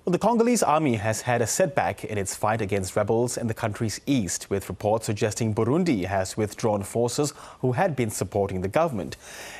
Well, the Congolese army has had a setback in its fight against rebels in the country's east, with reports suggesting Burundi has withdrawn forces who had been supporting the government.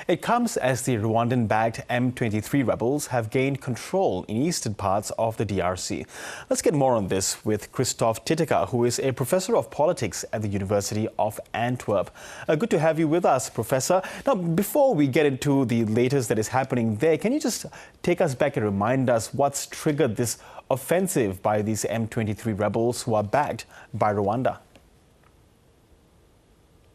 It comes as the Rwandan-backed M23 rebels have gained control in eastern parts of the DRC. Let's get more on this with Kristof Titeca, who is a professor of politics at the University of Antwerp. Good to have you with us, Professor. Now, before we get into the latest that is happening there, can you just take us back and remind us what's triggered this offensive by these M23 rebels who are backed by Rwanda?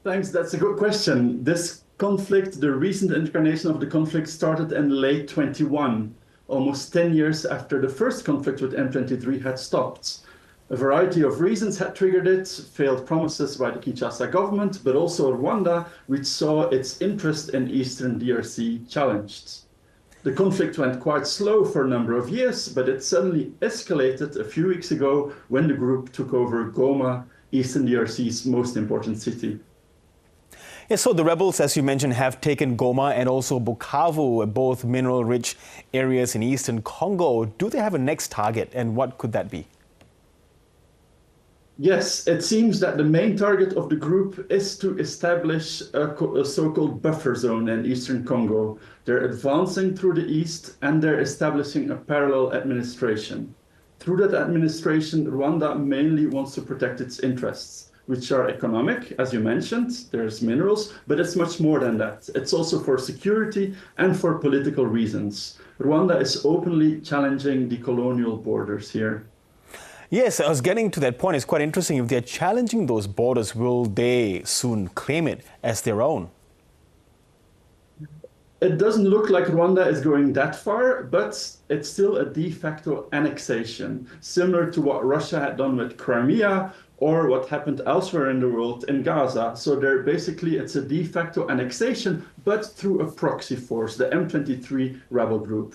Thanks, that's a good question. This conflict, the recent incarnation of the conflict, started in late 21, almost 10 years after the first conflict with M23 had stopped. A variety of reasons had triggered it: failed promises by the Kinshasa government, but also Rwanda, which saw its interest in eastern DRC challenged. The conflict went quite slow for a number of years, but it suddenly escalated a few weeks ago when the group took over Goma, eastern DRC's most important city. Yeah, so the rebels, as you mentioned, have taken Goma and also Bukavu, both mineral-rich areas in eastern Congo. Do they have a next target, and what could that be? Yes, it seems that the main target of the group is to establish a so-called buffer zone in eastern Congo. They're advancing through the east and they're establishing a parallel administration. Through that administration, Rwanda mainly wants to protect its interests, which are economic, as you mentioned. There's minerals, but it's much more than that. It's also for security and for political reasons. Rwanda is openly challenging the colonial borders here. Yes, I was getting to that point. It's quite interesting. If they're challenging those borders, will they soon claim it as their own? It doesn't look like Rwanda is going that far, but it's still a de facto annexation, similar to what Russia had done with Crimea or what happened elsewhere in the world in Gaza. So it's a de facto annexation, but through a proxy force, the M23 rebel group.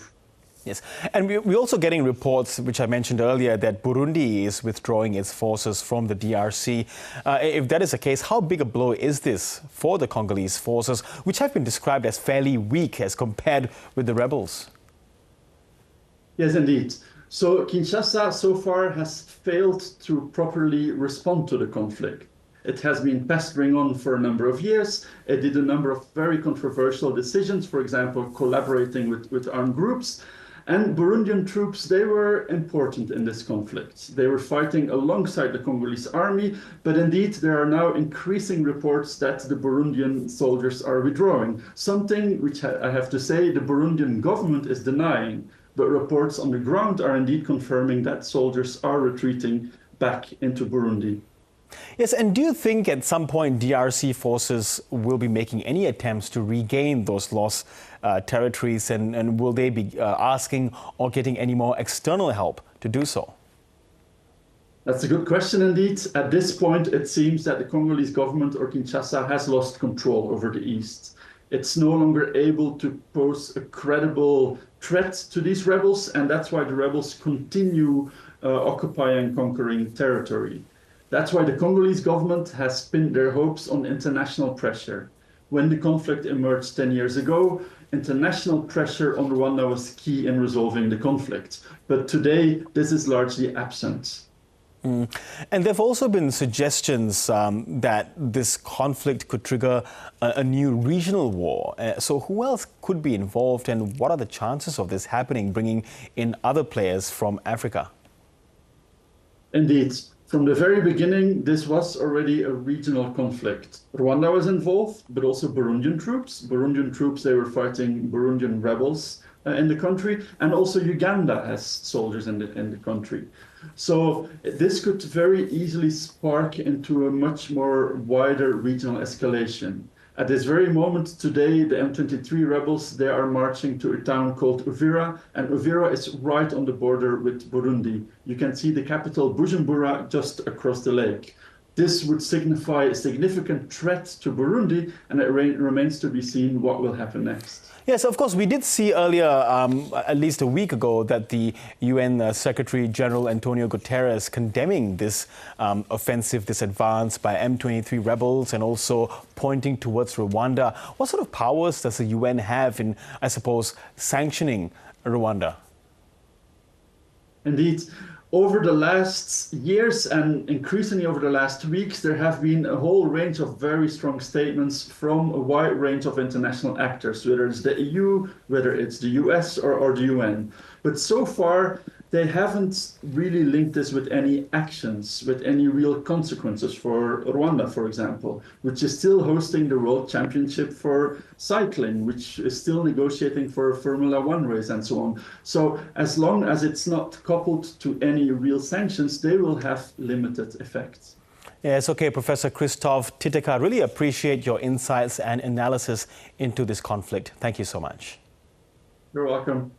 Yes, and we're also getting reports, which I mentioned earlier, that Burundi is withdrawing its forces from the DRC. If that is the case, how big a blow is this for the Congolese forces, which have been described as fairly weak as compared with the rebels? Yes, indeed. So Kinshasa so far has failed to properly respond to the conflict. It has been pestering on for a number of years. It did a number of very controversial decisions, for example, collaborating with armed groups. And Burundian troops, they were important in this conflict. They were fighting alongside the Congolese army, but indeed there are now increasing reports that the Burundian soldiers are withdrawing, something which I have to say the Burundian government is denying, but reports on the ground are indeed confirming that soldiers are retreating back into Burundi. Yes, and do you think at some point DRC forces will be making any attempts to regain those lost territories, and will they be asking or getting any more external help to do so? That's a good question indeed. At this point, it seems that the Congolese government or Kinshasa has lost control over the east. It's no longer able to pose a credible threat to these rebels, and that's why the rebels continue occupying, conquering territory. That's why the Congolese government has pinned their hopes on international pressure. When the conflict emerged 10 years ago, international pressure on Rwanda was key in resolving the conflict. But today, this is largely absent. And there have also been suggestions that this conflict could trigger a new regional war. So who else could be involved, and what are the chances of this happening, bringing in other players from Africa? Indeed. From the very beginning, this was already a regional conflict. Rwanda was involved, but also Burundian troops. Burundian troops, they were fighting Burundian rebels in the country, and also Uganda has soldiers in the country. So this could very easily spark into a much more wider regional escalation. At this very moment today, the M23 rebels, they are marching to a town called Uvira, and Uvira is right on the border with Burundi. You can see the capital Bujumbura just across the lake. This would signify a significant threat to Burundi, and it remains to be seen what will happen next. Yes, of course, we did see earlier, at least a week ago, that the UN Secretary General Antonio Guterres condemning this offensive, this advance by M23 rebels, and also pointing towards Rwanda. What sort of powers does the UN have in, I suppose, sanctioning Rwanda? Indeed, over the last years and increasingly over the last weeks, there have been a whole range of very strong statements from a wide range of international actors, whether it's the EU, whether it's the US or the UN. But so far, they haven't really linked this with any actions, with any real consequences for Rwanda, for example, which is still hosting the World Championship for cycling, which is still negotiating for a Formula One race and so on. So as long as it's not coupled to any real sanctions, they will have limited effects. Yes, okay, Professor Kristof Titeca, I really appreciate your insights and analysis into this conflict. Thank you so much. You're welcome.